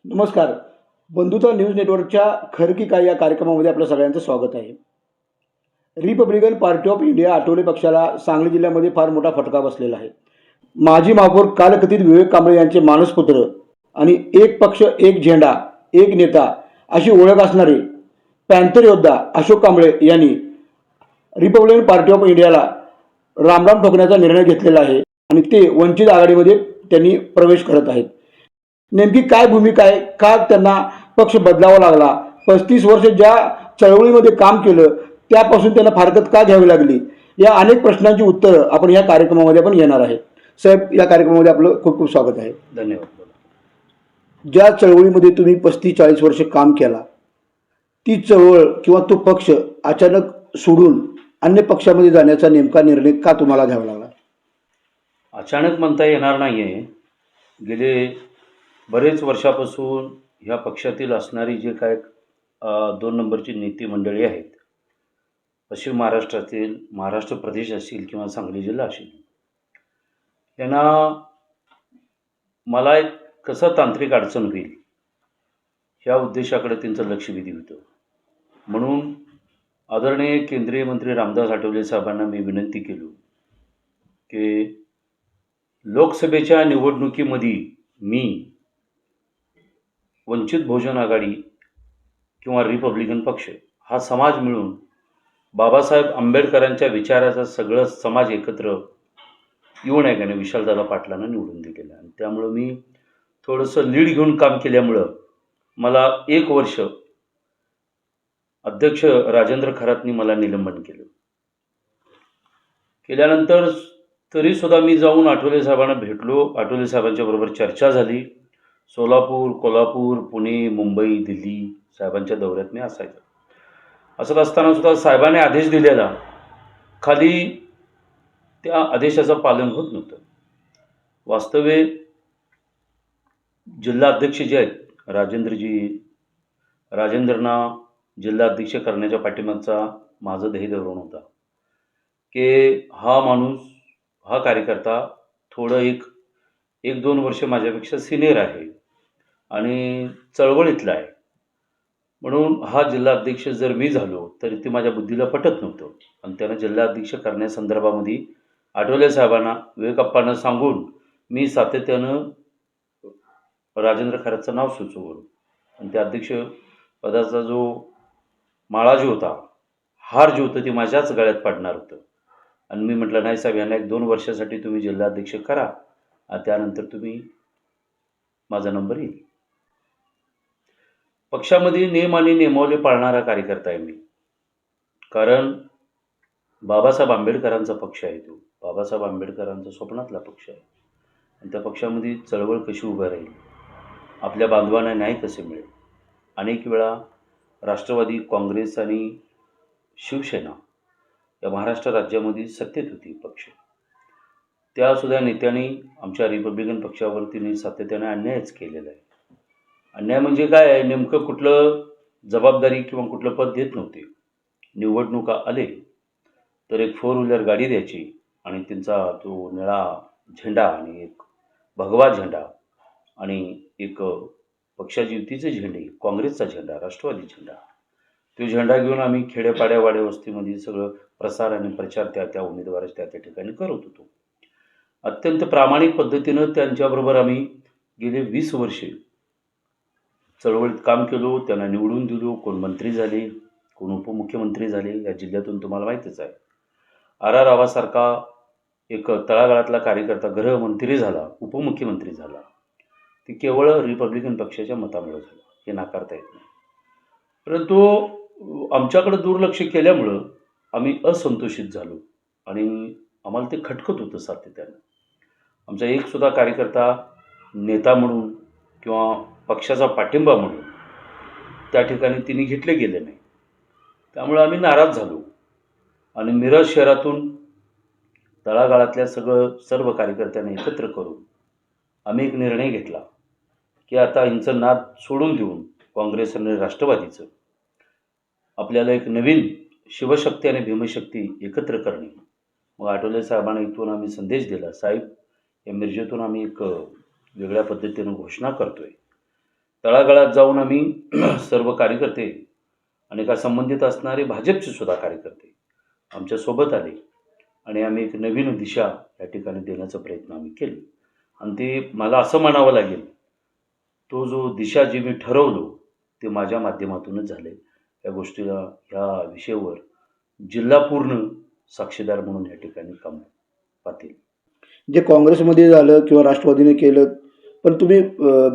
नमस्कार. बंधुता न्यूज नेटवर्कच्या खरं की काय या कार्यक्रमामध्ये आपलं सगळ्यांचं स्वागत आहे. Republican party of India Athawale पक्षाला सांगली जिल्ह्यामध्ये फार मोठा फटका बसलेला आहे. माजी महापौर कालकथित विवेक कांबळे यांचे मानसपुत्र आणि एक पक्ष एक झेंडा एक नेता अशी ओळख असणारे पॅन्थर योद्धा अशोक कांबळे यांनी रिपब्लिकन पार्टी ऑफ इंडियाला रामराम ठोकण्याचा निर्णय घेतलेला आहे आणि ते वंचित आघाडीमध्ये त्यांनी प्रवेश करत आहेत. नेमकी काय भूमिका आहे, का त्यांना पक्ष बदलावा लागला, 35 वर्ष ज्या चळवळीमध्ये काम केलं त्यापासून त्यांना फारकत का घ्यावी लागली, या अनेक प्रश्नांची उत्तरं आपण या कार्यक्रमामध्ये आपण येणार आहे. साहेब, या कार्यक्रमामध्ये आपलं खूप खूप स्वागत आहे. धन्यवाद. ज्या चळवळीमध्ये तुम्ही 35-40 वर्ष काम केला, ती चळवळ किंवा तो पक्ष अचानक सोडून अन्य पक्षामध्ये जाण्याचा नेमका निर्णय का तुम्हाला घ्यावा लागला? अचानक म्हणता येणार नाही आहे. गेले बरेच वर्षापासून ह्या पक्षातील असणारी जे काय 2 नंबरची नेते मंडळी आहेत, पश्चिम महाराष्ट्रातील, महाराष्ट्र प्रदेश असेल किंवा सांगली जिल्हा असेल, त्यांना मला एक कसं तांत्रिक अडचण होईल ह्या उद्देशाकडे त्यांचं लक्ष वेधी होतं. म्हणून आदरणीय केंद्रीय मंत्री रामदास आठवले साहेबांना मी विनंती केली की लोकसभेच्या निवडणुकीमध्ये मी वंचित बहुजन आघाडी किंवा रिपब्लिकन पक्ष हा समाज मिळून बाबासाहेब आंबेडकरांच्या विचाराचा सगळं समाज एकत्र येऊन आहे का विशालदादा पाटलांना निवडून दिलेलं. आणि त्यामुळं मी थोडंसं लीड घेऊन काम केल्यामुळं मला 1 वर्ष अध्यक्ष राजेंद्र खरातनी मला निलंबन केल्यानंतर तरीसुद्धा मी जाऊन आठवले साहेबांना भेटलो. आठवले साहेबांच्या बरोबर चर्चा झाली. सोलापूर, कोल्हापूर, पुणे, मुंबई, दिल्ली साहेबांच्या दौऱ्यात मी असायचो. असत असताना सुद्धा साहेबांनी आदेश दिलेला खाली त्या आदेशाचं पालन होत नव्हतं. वास्तवे जिल्हा अध्यक्ष जे आहेत राजेंद्रना जिल्हा अध्यक्ष करण्याच्या पाठीमागचा माझं ध्येय धोरण होता की हा माणूस, हा कार्यकर्ता थोडं एक 2 वर्ष माझ्यापेक्षा सिनियर आहे आणि चळवळीतला आहे. म्हणून हा जिल्हा अध्यक्ष जर मी झालो तरी ते माझ्या बुद्धीला पटत नव्हतं. आणि त्यानं जिल्हा अध्यक्ष करण्यासंदर्भामध्ये आठवले साहेबांना, विवेकप्पांना सांगून मी सातत्यानं राजेंद्र खरातचं नाव सुचवलं. आणि त्या अध्यक्ष पदाचा जो माळा जो होता, हार जे होतं ते माझ्याच गळ्यात पडणार होतं. आणि मी म्हटलं, नाही साहेब, यांना 1-2 वर्षासाठी तुम्ही जिल्हाध्यक्ष करा, त्यानंतर तुम्ही माझा नंबर येईल. पक्षामध्ये नियम आणि नियमावली पाळणारा कार्यकर्ता आहे मी. कारण बाबासाहेब आंबेडकरांचा पक्ष आहे तो. बाबासाहेब आंबेडकरांचा स्वप्नातला पक्ष आहे. आणि त्या पक्षामध्ये चळवळ कशी उभं राहील, आपल्या बांधवांना न्याय कसे मिळेल. अनेक वेळा राष्ट्रवादी काँग्रेस आणि शिवसेना या महाराष्ट्र राज्यामध्ये सत्तेत होती पक्ष. त्यासुद्धा नेत्यांनी आमच्या रिपब्लिकन पक्षावरती सातत्याने अन्यायच केलेला आहे. अन्याय म्हणजे काय आहे, नेमकं कुठलं जबाबदारी किंवा कुठलं पद देत नव्हते. निवडणुका आले तर एक 4 व्हीलर गाडी द्यायची आणि त्यांचा तो निळा झेंडा आणि एक भगवा झेंडा आणि एक पक्षाची युतीचे झेंडे, काँग्रेसचा झेंडा, राष्ट्रवादी झेंडा, तो झेंडा घेऊन आम्ही खेड्यापाड्या वाड्या वस्तीमध्ये सगळं प्रसार आणि प्रचार त्या उमेदवाराच्या त्या ठिकाणी करत होतो. अत्यंत प्रामाणिक पद्धतीनं त्यांच्याबरोबर आम्ही गेले 20 वर्षे चळवळीत काम केलो. त्यांना निवडून दिलो. कोण मंत्री झाले, कोण उपमुख्यमंत्री झाले. या जिल्ह्यातून तुम्हाला माहितीच आहे, आर रावासारखा एक तळागाळातला कार्यकर्ता गृहमंत्री झाला, उपमुख्यमंत्री झाला. ते केवळ रिपब्लिकन पक्षाच्या मतामुळे झालं, हे नाकारता येत नाही. परंतु आमच्याकडे दुर्लक्ष केल्यामुळं आम्ही असंतोषित झालो आणि आम्हाला ते खटकत होतं सातत्यानं. आमचा एकसुद्धा कार्यकर्ता नेता म्हणून किंवा पक्षाचा पाठिंबा म्हणून त्या ठिकाणी तिने घेतले गेले नाही. त्यामुळे आम्ही नाराज झालो आणि मिरज शहरातून तळागाळातल्या सर्व कार्यकर्त्यांना एकत्र करून आम्ही एक निर्णय घेतला की आता यांचं नाद सोडून देऊन काँग्रेस आणि राष्ट्रवादीचं आपल्याला एक नवीन शिवशक्ती आणि भीमशक्ती एकत्र करणे. मग आठवले साहेबांना इथून आम्ही संदेश दिला, साहेब, या मिरजेतून आम्ही एक वेगळ्या पद्धतीनं घोषणा करतोय तळागाळात जाऊन आम्ही सर्व कार्यकर्ते आणि का संबंधित असणारे भाजपचे सुद्धा कार्यकर्ते आमच्यासोबत आले आणि आम्ही एक नवीन दिशा या ठिकाणी देण्याचा प्रयत्न आम्ही केला. आणि ते मला असं म्हणावं लागेल, तो जो दिशा जी मी ठरवलो ते माझ्या माध्यमातूनच झाले. या गोष्टीला ह्या विषयावर जिल्हा पूर्ण साक्षीदार म्हणून या ठिकाणी काम पाहतील. जे काँग्रेसमध्ये झालं किंवा राष्ट्रवादीने केलं, पण तुम्ही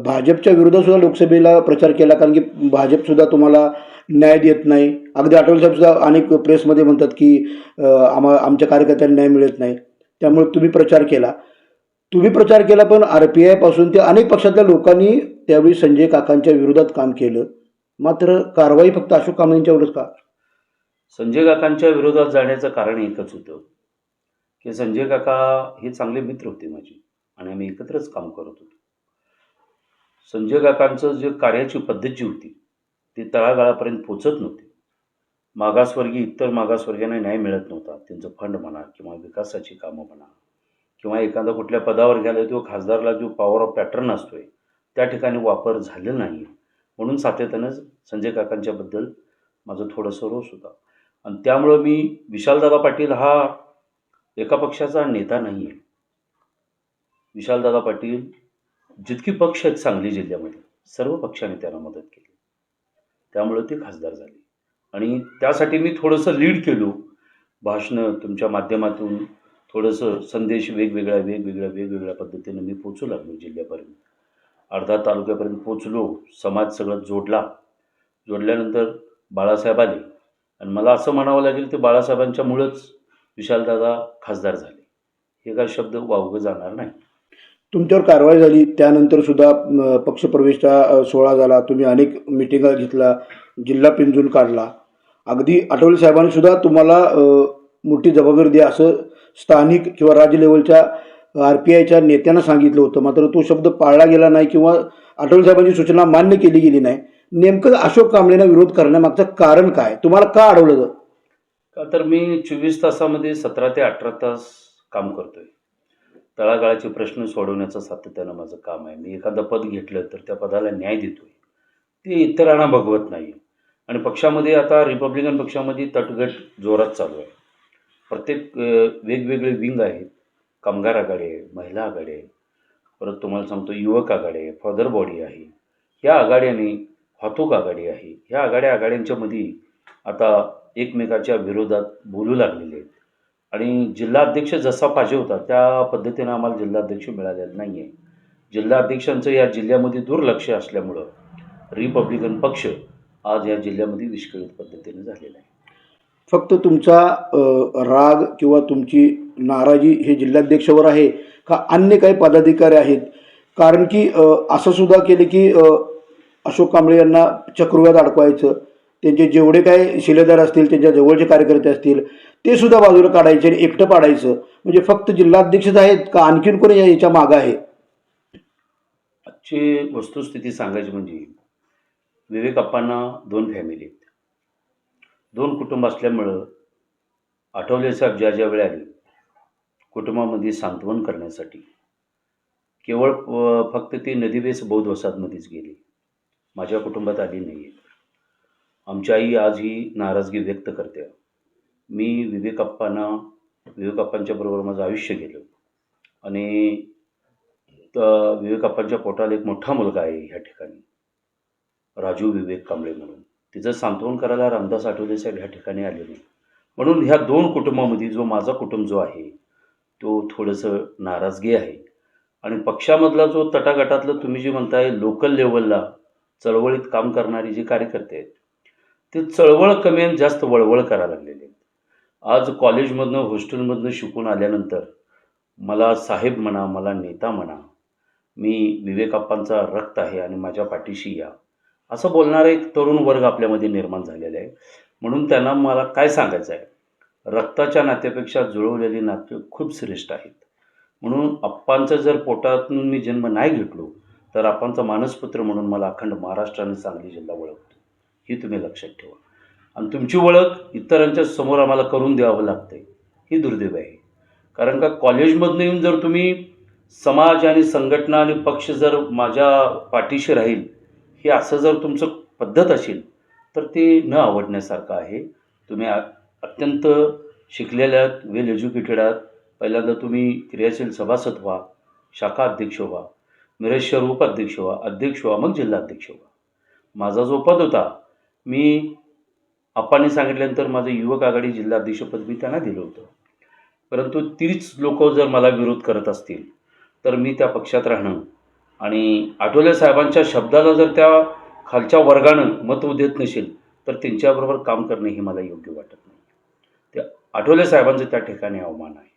भाजपच्या विरोधात सुद्धा लोकसभेला प्रचार केला, कारण की भाजपसुद्धा तुम्हाला न्याय देत नाही. अगदी आठवले साहेबसुद्धा अनेक प्रेसमध्ये म्हणतात की आमच्या कार्यकर्त्यांना न्याय मिळत नाही. त्यामुळे तुम्ही प्रचार केला, पण RPI पासून ते अनेक पक्षातल्या लोकांनी त्यावेळी संजय काकांच्या विरोधात काम केलं. मात्र कारवाई फक्त अशोक कांबळेंच्यावरच का? संजय काकांच्या विरोधात जाण्याचं कारण एकच होतं की संजय काका हे चांगले मित्र होते माझे आणि आम्ही एकत्रच काम करत होतो. संजय काकांचं जे कार्याची पद्धत जी होती ती तळागाळापर्यंत पोचत नव्हती. इतर मागासवर्गीयांना न्याय मिळत नव्हता. त्यांचं फंड म्हणा किंवा विकासाची कामं म्हणा किंवा एखादा कुठल्या पदावर गेला तो खासदारला जो पॉवर ऑफ पॅटर्न असतोय त्या ठिकाणी वापर झालेला नाही. म्हणून सातत्यानं संजय काकांच्याबद्दल माझं थोडंसं रोष होता. आणि त्यामुळं मी विशालदादा पाटील हा एका पक्षाचा नेता नाही आहे. विशालदादा पाटील जितकी पक्ष आहेत सांगली जिल्ह्यामध्ये सर्व पक्षाने त्यांना मदत केली. त्यामुळं ते खासदार झाले आणि त्यासाठी मी थोडंसं लीड केलो. भाषणं तुमच्या माध्यमातून थोडंसं संदेश वेगवेगळ्या पद्धतीनं मी पोचू लागलो जिल्ह्यापर्यंत. अर्धा तालुक्यापर्यंत पोचलो. समाज सगळं जोडल्यानंतर बाळासाहेब आले आणि मला असं म्हणावं लागेल ते बाळासाहेबांच्यामुळंच विशालदादा खासदार झाले. हे काय शब्द वावगं जाणार नाही. तुमच्यावर कारवाई झाली, त्यानंतर सुद्धा पक्षप्रवेशचा सोहळा झाला. तुम्ही अनेक मिटिंगा घेतला, जिल्हा पिंजून काढला. अगदी आठवले साहेबांनी सुद्धा तुम्हाला मोठी जबाबदारी द्या असं स्थानिक किंवा राज्य लेवलच्या RPIच्या नेत्यांना सांगितलं होतं. मात्र तो शब्द पाळला गेला नाही किंवा आठवले साहेबांची सूचना मान्य केली गेली नाही. नेमकं अशोक कांबळेंना विरोध करण्यामागचं कारण काय? तुम्हाला का अडवलं? का तर मी 24 तासामध्ये 17 ते 18 तास काम करतोय. तळागाळाचे प्रश्न सोडवण्याचं सातत्यानं माझं काम आहे. मी एखादं पद घेतलं तर त्या पदाला न्याय देतोय. ते इतरांना बघवत नाही. आणि पक्षामध्ये आता रिपब्लिकन पक्षामध्ये तटगट जोरात चालू आहे. प्रत्येक वेगवेगळे विंग आहेत. कामगार आघाडी आहे, महिला आघाडी आहे, परत तुम्हाला सांगतो युवक आघाडी आहे, फादर बॉडी आहे. ह्या आघाड्याने वाहतूक आघाडी आहे. ह्या आघाड्यांच्यामध्ये आता एकमेकाच्या विरोधात बोलू लागलेले आहेत. आणि जिल्हाध्यक्ष जसा पाहिजे होता त्या पद्धतीनं आम्हाला जिल्हाध्यक्ष मिळालेला नाही आहे. जिल्हाध्यक्षांचं या जिल्ह्यामध्ये दुर्लक्ष असल्यामुळं रिपब्लिकन पक्ष आज या जिल्ह्यामध्ये विस्कळीत पद्धतीने झालेला आहे. फक्त तुमचा राग किंवा तुमची नाराजी हे जिल्हाध्यक्षावर आहे का अन्य काही पदाधिकारी आहेत? कारण की असं सुद्धा केलं की अशोक कांबळे यांना चक्रव्यूहात अडकवायचं. त्यांचे जेवढे काय शिलेदार असतील, त्यांच्या जवळचे कार्यकर्ते असतील, ते सुद्धा बाजूला काढायचे आणि एकटं पाडायचं. म्हणजे फक्त जिल्हाध्यक्षच आहेत का आणखीन कोणी याच्या मागं आहे? आजची वस्तुस्थिती सांगायची म्हणजे विवेक अप्पांना 2 फॅमिली आहेत, 2 कुटुंब असल्यामुळं आठवले साहेब ज्या वेळी आले कुटुंबामध्ये सांत्वन करण्यासाठी केवळ फक्त ती नदीवेस बौद्ध वसाहतमध्येच गेली. माझ्या कुटुंबात आली नाही आहे. आमची आई आज ही नाराजगी व्यक्त करते. मी विवेक अप्पांच्या बरोबर माझं आयुष्य गेलं आणि विवेक अप्पांच्या पोटाला एक मोठा मुलगा आहे ह्या ठिकाणी, राजू विवेक कांबळे म्हणून. तिचं सांत्वन करायला रामदास आठवले साहेब ह्या ठिकाणी आले नाही. म्हणून ह्या 2 कुटुंबामध्ये जो माझा कुटुंब जो आहे तो थोडंसं नाराजगी आहे. आणि पक्षामधला जो तटागटातलं तुम्ही जे म्हणताय लोकल लेवलला चळवळीत काम करणारी जी कार्यकर्ते आहेत ते चळवळ कमी आणि जास्त वळवळ करायला लागलेले आहेत. आज कॉलेजमधनं हॉस्टेलमधनं शिकून आल्यानंतर मला साहेब म्हणा, मला नेता म्हणा, मी विवेक अप्पांचा रक्त आहे आणि माझ्या पाठीशी या असं बोलणारा एक तरुण वर्ग आपल्यामध्ये निर्माण झालेला आहे. म्हणून त्यांना मला काय सांगायचं आहे, रक्ताच्या नात्यापेक्षा जुळवलेली नाते खूप श्रेष्ठ आहेत. म्हणून अप्पांचं जर पोटातून मी जन्म नाही घेतलो तर अप्पांचा मानसपुत्र म्हणून मला अखंड महाराष्ट्र आणि सांगली जिल्हा ओळखतो. ही तुम्ही लक्षात ठेवा. आणि तुमची ओळख इतरांच्या समोर आम्हाला करून द्यावं लागते, ही दुर्दैव आहे. कारण का कॉलेजमधनं येऊन जर तुम्ही समाज आणि संघटना आणि पक्ष जर माझ्या पाठीशी राहील हे असं जर तुमचं पद्धत असेल तर ते न आवडण्यासारखं आहे. तुम्ही अत्यंत शिकलेल्या आहात, वेल एज्युकेटेड आहात. पहिल्यांदा तुम्ही क्रियाशील सभासद व्हा, शाखा अध्यक्ष व्हा, मिरज शहर उपाध्यक्ष व्हा, अध्यक्ष व्हा, मग जिल्हाध्यक्ष व्हा. माझा जो पद होता, मी आप्पांनी सांगितल्यानंतर माझं युवक आघाडी जिल्हाध्यक्षपद मी त्यांना दिलं होतं. परंतु तीच लोक जर मला विरोध करत असतील तर मी त्या पक्षात राहणं आणि आठवले साहेबांच्या शब्दाला जर त्या खालच्या वर्गानं महत्त्व देत नसेल तर त्यांच्याबरोबर काम करणे हे मला योग्य वाटत नाही. त्या आठवले साहेबांचं त्या ठिकाणी अवमान आहे.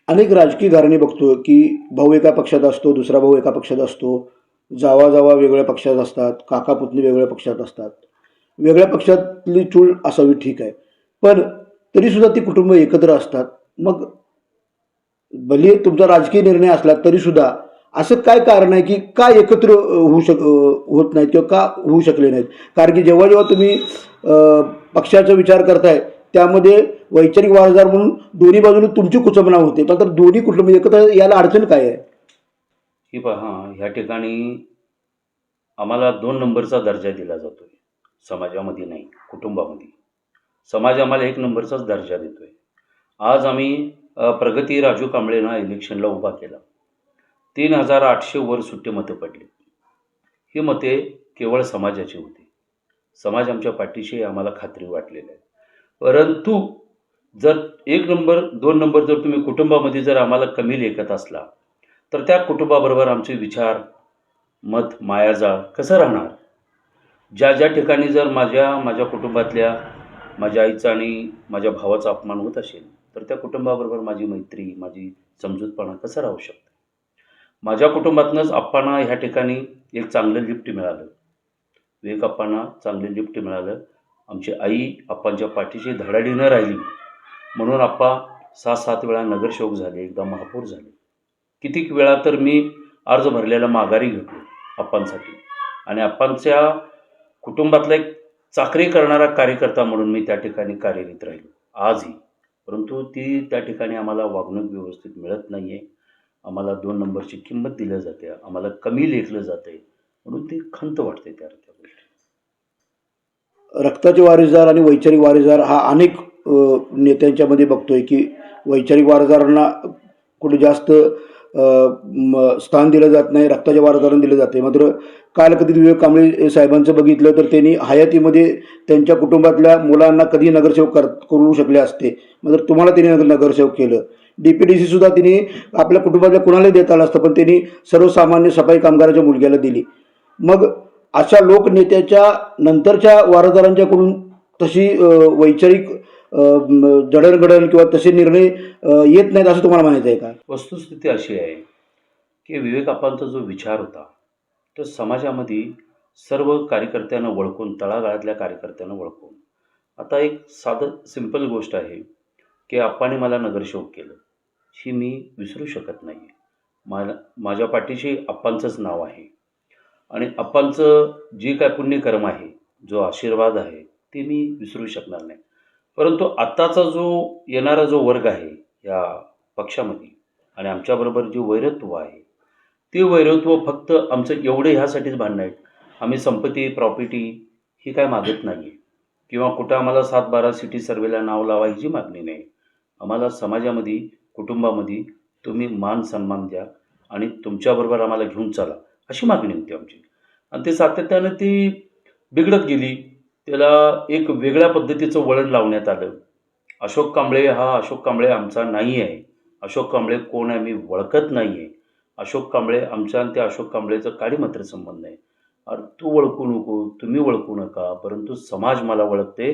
अनेक राजकीय घराणे बघतो की भाऊ एका पक्षात असतो, दुसरा भाऊ एका पक्षात असतो, जावा वेगळ्या पक्षात असतात, काका पुतणी वेगळ्या पक्षात असतात. वेगळ्या पक्षातली चूल असावी ठीक आहे, पण तरीसुद्धा ती कुटुंब एकत्र असतात. मग भले तुमचा राजकीय निर्णय असला तरीसुद्धा असं काय कारण आहे की का एकत्र होत नाहीत किंवा का होऊ शकले नाहीत? कारण की जेव्हा जेव्हा तुम्ही पक्षाचा विचार करताय त्यामध्ये वैचारिक वारसदार म्हणून दोन्ही बाजूने तुमची कुचंबना होते, पण दोन्ही कुटुंब एकत्र याला अडचण काय आहे? ही पहा, ह्या ठिकाणी आम्हाला 2 नंबरचा दर्जा दिला जातोय. समाजामध्ये नाही, कुटुंबामध्ये. समाज आम्हाला 1 नंबरचाच दर्जा देतोय. आज आम्ही प्रगती राजू कांबळेंना इलेक्शनला उभा केला. 3,800 वर सुट्टी मतं पडली. ही मते केवळ समाजाची होती. समाज आमच्या पाठीशी आम्हाला खात्री वाटलेली आहे. परंतु जर 1 नंबर 2 नंबर जर तुम्ही कुटुंबामध्ये जर आम्हाला कमी लेखत असला तर त्या कुटुंबाबरोबर आमचे विचार, मत, मायाजाळ कसं राहणार? ज्या ठिकाणी जर माझ्या कुटुंबातल्या माझ्या आईचा आणि माझ्या भावाचा अपमान होत असेल तर त्या कुटुंबाबरोबर माझी मैत्री, माझी समजूतपणा कसं राहू शकते? माझ्या कुटुंबातनंच आप्पांना ह्या ठिकाणी एक चांगलं लिफ्ट मिळालं. विवेक आप्पांना चांगलं लिफ्ट मिळालं. आमची आई आप्पांच्या पाठीशी धडाडीनं राहिली म्हणून आप्पा 6-7 वेळा नगरसेवक झाले, एकदा महापौर झाले. कितीक वेळा तर मी अर्ज भरलेला माघारी घेतलो आप्पांसाठी आणि आप्पांच्या कुटुंबातला एक चाकरी करणारा कार्यकर्ता म्हणून मी त्या ठिकाणी कार्यरत राहिलो आजही. परंतु ती त्या ठिकाणी आम्हाला वागणूक व्यवस्थित मिळत नाही आहे. आम्हाला 2 नंबरची किंमत दिली जाते, आम्हाला कमी लेखलं जातं आहे, म्हणून ती खंत वाटते त्या गोष्टी. रक्ताचे वारसदार आणि वैचारिक वारसदार हा अनेक नेत्यांच्यामध्ये बघतोय की वैचारिक वारसदारांना कुठे जास्त स्थान दिलं जात नाही, रक्ताच्या वारसदारांना दिलं जाते. मात्र कालकथित विवेक कांबळे साहेबांचं बघितलं तर त्यांनी हयातीमध्ये त्यांच्या कुटुंबातल्या मुलांना कधी नगरसेवक करू शकले असते, मात्र तुम्हाला त्यांनी नगरसेवक केलं. DPDC सुद्धा त्यांनी आपल्या कुटुंबातल्या कुणालाही देता आलं असतं, पण त्यांनी सर्वसामान्य सफाई कामगाराच्या मुलग्याला दिली. मग अशा लोकनेत्याच्या नंतरच्या वारसदारांच्याकडून तशी वैचारिक जडणघडण किंवा तसे निर्णय येत नाहीत असं तुम्हाला म्हणायचं आहे का? वस्तुस्थिती अशी आहे की विवेक आप्पांचा जो विचार होता तो समाजामध्ये सर्व कार्यकर्त्यांना ओळखून, तळागाळातल्या कार्यकर्त्यांना ओळखून. आता एक साधं सिंपल गोष्ट आहे की आप्पाने मला नगरसेवक केलं, ही मी विसरू शकत नाही. माझ्या पाठीशी आप्पांचंच नाव आहे आणि आप्पांचं जे काय पुण्यकर्म आहे, जो आशीर्वाद आहे, ते मी विसरू शकणार नाही. परंतु आत्ताचा जो येणारा जो वर्ग आहे या पक्षामध्ये आणि आमच्याबरोबर जे वैरत्व आहे ते वैरत्व फक्त आमचं एवढं ह्यासाठीच भांडणं आहेत. आम्ही संपत्ती, प्रॉपर्टी ही काय मागत नाही आहे किंवा कुठं आम्हाला 7-12 सिटी सर्वेला नाव लावा ह्याची मागणी नाही. आम्हाला समाजामध्ये, कुटुंबामध्ये तुम्ही मान सन्मान द्या आणि तुमच्याबरोबर आम्हाला घेऊन चला अशी मागणी होती आमची. आणि ते सातत्यानं ती बिघडत गेली. त्याला एक वेगळ्या पद्धतीचं वळण लावण्यात आलं. अशोक कांबळे आमचा नाही आहे. अशोक कांबळे कोण आहे मी ओळखत नाही आहे. अशोक कांबळे आमचा आणि त्या अशोक कांबळेचं काडीमात्र संबंध आहे. अरे तू ओळखू नको, तुम्ही ओळखू नका, परंतु समाज मला ओळखते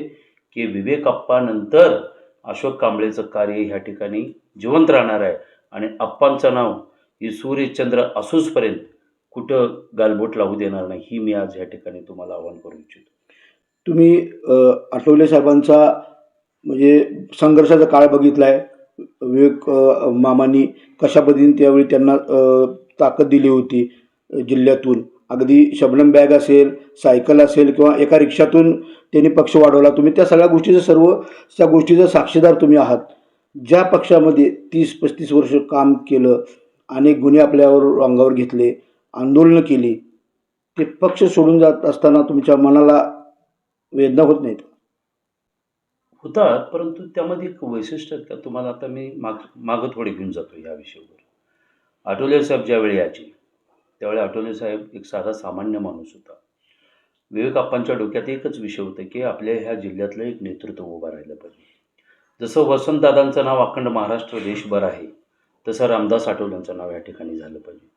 की विवेक आप्पानंतर अशोक कांबळेचं कार्य ह्या ठिकाणी जिवंत राहणार आहे आणि आप्पांचं नाव ही सूर्यचंद्र असूसपर्यंत कुठं गालबोट लावू देणार नाही, ही मी आज ह्या ठिकाणी तुम्हाला आवाहन करू इच्छितो. तुम्ही आठवले साहेबांचा म्हणजे संघर्षाचा काळ बघितला आहे. विवेक मामांनी कशा पद्धतीने त्यावेळी त्यांना ताकद दिली होती जिल्ह्यातून. अगदी शबनम बॅग असेल, सायकल असेल किंवा एका रिक्षातून त्यांनी पक्ष वाढवला. तुम्ही त्या सगळ्या त्या गोष्टीचा साक्षीदार तुम्ही आहात. ज्या पक्षामध्ये 30-35 वर्ष काम केलं, अनेक गुन्हे आपल्यावर अंगावर घेतले, आंदोलनं केली, ते पक्ष सोडून जात असताना तुमच्या मनाला वेदना होत नाहीत? होतात, परंतु त्यामध्ये एक वैशिष्ट्य आहे का तुम्हाला आता मी मागं थोडे घेऊन जातो या विषयावर. आठवले साहेब ज्यावेळी यायचे, त्यावेळी आठवले साहेब एक साधा सामान्य माणूस होता. विवेक आप्पांच्या डोक्यात एकच विषय होता की आपल्या ह्या जिल्ह्यातलं एक नेतृत्व उभं राहिलं पाहिजे. जसं वसंतदादांचं नाव अखंड महाराष्ट्र देशभर आहे, तसं रामदास आठवलेंचं नाव या ठिकाणी झालं पाहिजे.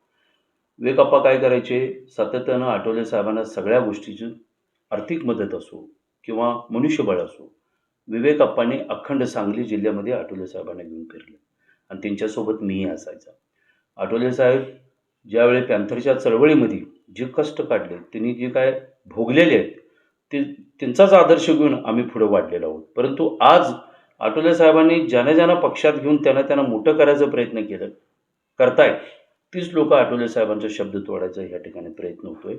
विवेक आप्पा काय करायचे, सातत्यानं आठवले साहेबांना सगळ्या गोष्टीची आर्थिक मदत असो किंवा मनुष्यबळ असो, विवेक आप्पांनी अखंड सांगली जिल्ह्यामध्ये आठवले साहेबांना घेऊन फिरले आणि त्यांच्यासोबत मीही असायचा. आठवले साहेब ज्यावेळी पॅन्थरच्या चळवळीमध्ये जे कष्ट काढले, त्यांनी जे काय भोगलेले आहेत, ते त्यांचाच आदर्श घेऊन आम्ही पुढे वाढलेलो आहोत. परंतु आज आठवले साहेबांनी ज्यांना पक्षात घेऊन त्यांना मोठं करायचा प्रयत्न करतायत, तीच लोक आठवले साहेबांचा शब्द तोडायचा या ठिकाणी प्रयत्न होतोय.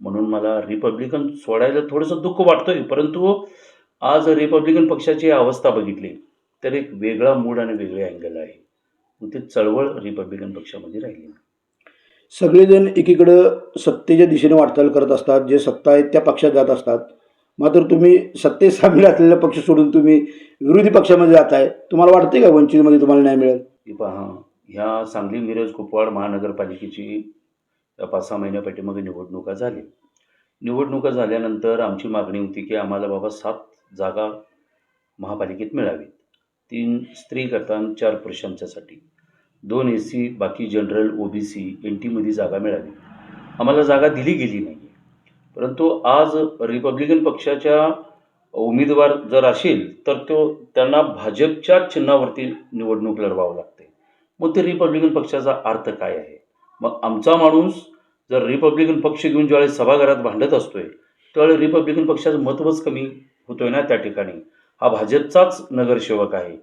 म्हणून मला रिपब्लिकन सोडायला थोडंसं दुःख वाटतंय, परंतु आज रिपब्लिकन पक्षाची अवस्था बघितली तर एक वेगळा मूड आणि वेगळे अँगल आहे. मग ती चळवळ रिपब्लिकन पक्षामध्ये राहिली. सगळेजण एकीकडं सत्तेच्या दिशेने वाटचाल करत असतात, जे सत्ता आहेत त्या पक्षात जात असतात. मात्र तुम्ही सत्तेत सामील असलेला पक्ष सोडून तुम्ही विरोधी पक्षामध्ये जाताय. तुम्हाला वाटते का वंचितमध्ये तुम्हाला न्याय मिळेल? की पहा, ह्या सांगली मिरज कुपवाड महानगरपालिकेची 5-6 महिन्या पाठीमागे निवडणुका झाल्या. निवडणुका झाल्यानंतर आमची मागणी होती की आम्हाला बाबा 7 जागा महापालिकेत मिळावीत. 3 स्त्रीकरता आणि 4 पुरुषांच्यासाठी, 2 एसी, बाकी जनरल, ओबीसी, एनटीमध्ये जागा मिळावी. आम्हाला जागा दिली गेली नाही. परंतु आज रिपब्लिकन पक्षाच्या उमेदवार जर असेल तर त्यांना भाजपच्या चिन्हावरती निवडणूक लढवावं लागते. मग ते रिपब्लिकन पक्षाचा अर्थ काय आहे? मग आमचा माणूस जर रिपब्लिकन पक्ष घेऊन ज्यावेळेस सभागृहात भांडत असतोय, त्यावेळेस रिपब्लिकन पक्षाचं महत्त्वच कमी होतोय ना त्या ठिकाणी. हा भाजपचाच नगरसेवक आहे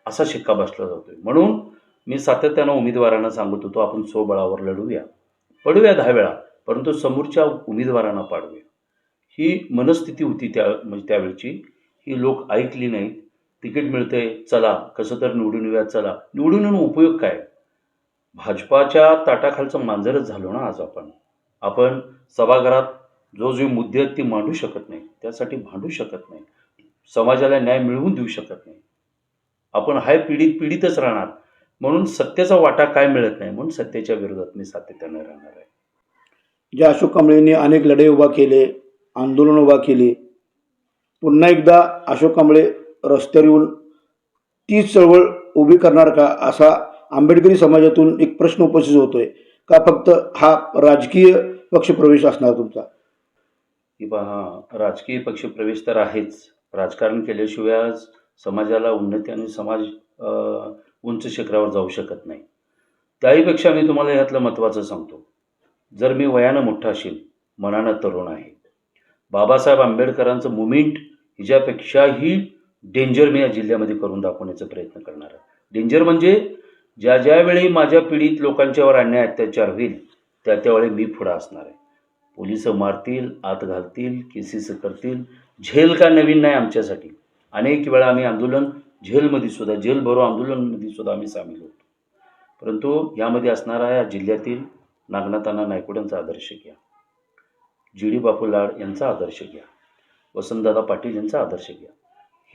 असा शिक्का बसला जातोय. म्हणून मी सातत्यानं उमेदवारांना सांगत होतो, आपण स्वबळावर लढूया, पडूया 10 वेळा, परंतु समोरच्या उमेदवारांना पाडूया. ही मनस्थिती होती म्हणजे त्यावेळची. ही लोक ऐकली नाहीत. तिकीट मिळतंय, चला कसं तर निवडून येऊया, चला निवडून येऊन उपयोग काय? भाजपाच्या ताटाखालचं मांजरच झालो ना आज आपण सभागृहात जो मुद्दे आहेत ती मांडू शकत नाही, त्यासाठी भांडू शकत नाही, समाजाला न्याय मिळवून देऊ शकत नाही. आपण हाय पीडितच राहणार. म्हणून सत्तेचा वाटा काय मिळत नाही, म्हणून सत्तेच्या विरोधात मी सातत्यानं राहणार आहे. ज्या अशोक कांबळेंनी अनेक लढे उभा केले, आंदोलन उभा केले, पुन्हा एकदा अशोक कांबळे रस्त्यावर येऊन तीच चळवळ उभी करणार का, असा आंबेडकरी समाजातून एक प्रश्न उपस्थित होतोय. का फक्त हा राजकीय पक्षप्रवेश असणार तुमचा? की पहा, राजकीय पक्षप्रवेश तर आहेच. राजकारण केल्याशिवाय आज समाजाला उन्नती आणि समाज उंच शिखरावर जाऊ शकत नाही. त्याहीपेक्षा मी तुम्हाला यातलं महत्त्वाचं सांगतो. जर मी वयानं मोठा असेल, मनानं तरुण आहे, बाबासाहेब आंबेडकरांचं मुवमेंट हिच्यापेक्षाही डेंजर मी या जिल्ह्यामध्ये करून दाखवण्याचा प्रयत्न करणार आहे. डेंजर म्हणजे ज्यावेळी माझ्या पीडित लोकांच्यावर अन्याय अत्याचार होईल त्यावेळी मी पुढं असणार आहे. पोलिस मारतील, आत घालतील, केसेस करतील. झेल का नवीन नाही आमच्यासाठी. अनेक वेळा आम्ही जेलमध्ये सुद्धा, जेल भरो आंदोलनमध्ये सुद्धा आम्ही सामील होतो. परंतु यामध्ये असणारा या जिल्ह्यातील नागनाथांना नायकुडांचा आदर्श घ्या, जी.डी. बापू लाड यांचा आदर्श घ्या, वसंतदादा पाटील यांचा आदर्श घ्या.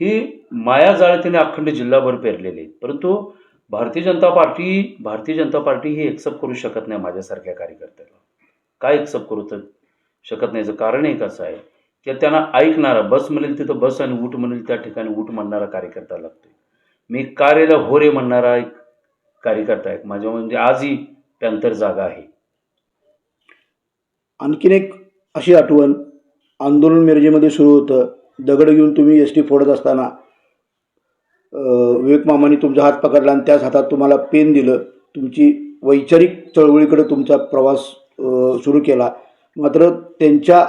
ही मायाजाळ त्याने अखंड जिल्हाभर पेरलेले आहेत. परंतु भारतीय जनता पार्टी ही एक्सेप्ट करू शकत नाही माझ्यासारख्या कार्यकर्त्याला. काय एक्सेप्ट करू शकत नाही? याचं कारण एक असं आहे की त्यांना ऐकणारा, बस म्हणेल तिथं बस आणि उठ म्हणेल त्या ठिकाणी उठ म्हणणारा कार्यकर्ता लागतो. मी कार्याला हो रे म्हणणारा एक कार्यकर्ता आहे माझ्या, म्हणजे आजही पॅन्थर जागा आहे. आणखीन एक अशी आठवण, आंदोलन मिरजेमध्ये सुरू होतं. दगड घेऊन तुम्ही एस टी फोडत असताना विवेक मामांनी तुमचा हात पकडला आणि त्याच हातात तुम्हाला पेन दिलं. तुमची वैचारिक चळवळीकडे तुमचा प्रवास सुरू केला. मात्र त्यांच्या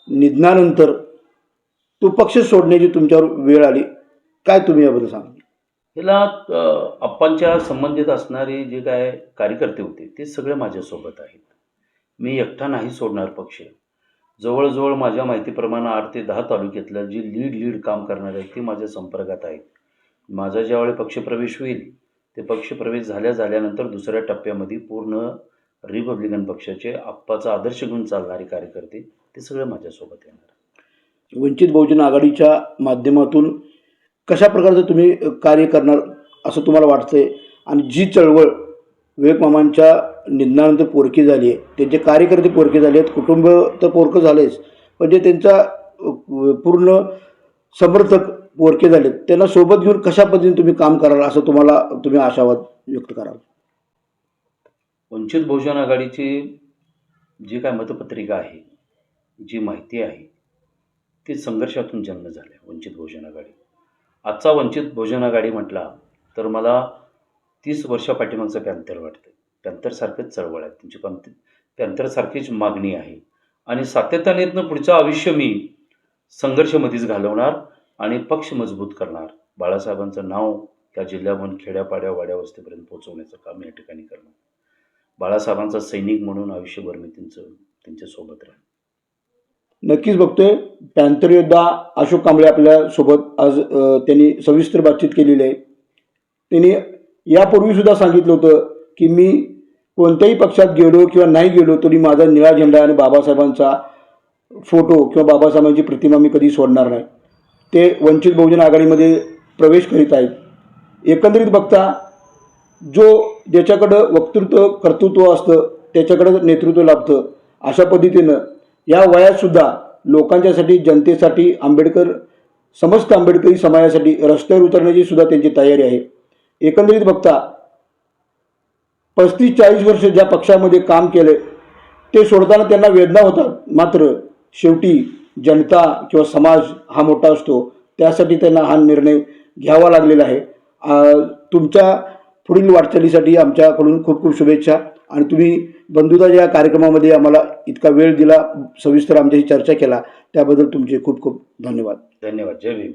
निधनानंतर तो पक्ष सोडण्याची तुमच्यावर वेळ आली. काय तुम्ही याबद्दल सांगा? ह्याला आप्पांच्या संबंधित असणारे जे काय कार्यकर्ते होते ते सगळे माझ्यासोबत आहेत. मी एकटा नाही सोडणार पक्ष. जवळजवळ माझ्या माहितीप्रमाणे 8 ते 10 तालुक्यातलं जे लीड काम करणारे आहेत ते माझ्या संपर्कात आहेत. माझा ज्यावेळी पक्षप्रवेश होईल, ते पक्षप्रवेश झाल्यानंतर दुसऱ्या टप्प्यामध्ये पूर्ण रिपब्लिकन पक्षाचे आप्पाचा आदर्श घेऊन चालणारे कार्यकर्ते ते सगळे माझ्यासोबत येणार. वंचित बहुजन आघाडीच्या माध्यमातून कशा प्रकारचं तुम्ही कार्य करणार असं तुम्हाला वाटतंय? आणि जी चळवळ विवेक मामांच्या निधनानंतर पोरकी झाली आहे, त्यांचे कार्यकर्ते पोरके झाले आहेत, कुटुंब तर पोरकं झालेच, पण जे त्यांचा पूर्ण समर्थक पोरके झालेत, त्यांना सोबत घेऊन कशा पद्धतीने तुम्ही काम कराल असं तुम्ही आशावाद व्यक्त कराल? वंचित बहुजन आघाडीची जी काय मतपत्रिका आहे, जी माहिती आहे, ती संघर्षातून जन्म झाल्या. वंचित बहुजन आघाडी आजचा वंचित बहुजन आघाडी म्हटला तर मला 30 वर्षापाठीमागचं पॅन्थर वाटतं. पॅन्थरसारखंच चळवळ आहे त्यांची, पण पॅन्थरसारखीच मागणी आहे आणि सातत्याने पुढचं आयुष्य मी संघर्षमध्येच घालवणार आणि पक्ष मजबूत करणार. बाळासाहेबांचं नाव त्या जिल्ह्याहून खेड्यापाड्या वाड्या वस्तीपर्यंत पोहोचवण्याचं काम या ठिकाणी करणार. बाळासाहेबांचा सैनिक म्हणून आयुष्यभर मी त्यांच्यासोबत राहीन. नक्कीच बघतोय पॅन्थर योद्धा अशोक कांबळे आपल्यासोबत आज त्यांनी सविस्तर बातचीत केलेली आहे. त्यांनी यापूर्वीसुद्धा सांगितलं होतं की मी कोणत्याही पक्षात गेलो किंवा नाही गेलो तरी माझा निळा झेंडा आणि बाबासाहेबांचा फोटो किंवा बाबासाहेबांची प्रतिमा मी कधी सोडणार नाही. ते वंचित बहुजन आघाडीमध्ये प्रवेश करीत आहेत. एकंदरीत बघता जो ज्याच्याकडं वक्तृत्व कर्तृत्व असतं त्याच्याकडं नेतृत्व लाभतं. अशा पद्धतीनं या वयातसुद्धा लोकांच्यासाठी, जनतेसाठी, समस्त आंबेडकरी समाजासाठी रस्त्यावर उतरण्याची सुद्धा त्यांची तयारी आहे. एकंदरीत बघता 35-40 वर्ष ज्या पक्षामध्ये काम केले ते सोडताना त्यांना वेदना होतात, मात्र शेवटी जनता किंवा समाज हा मोठा असतो, त्यासाठी त्यांना हा निर्णय घ्यावा लागलेला आहे. तुमच्या पुढील वाटचालीसाठी आमच्याकडून खूप खूप शुभेच्छा. आणि तुम्ही बंधुता या कार्यक्रमामध्ये आम्हाला इतका वेळ दिला, सविस्तर आमच्याशी चर्चा केला, त्याबद्दल तुमचे खूप खूप धन्यवाद. धन्यवाद. जय भीम.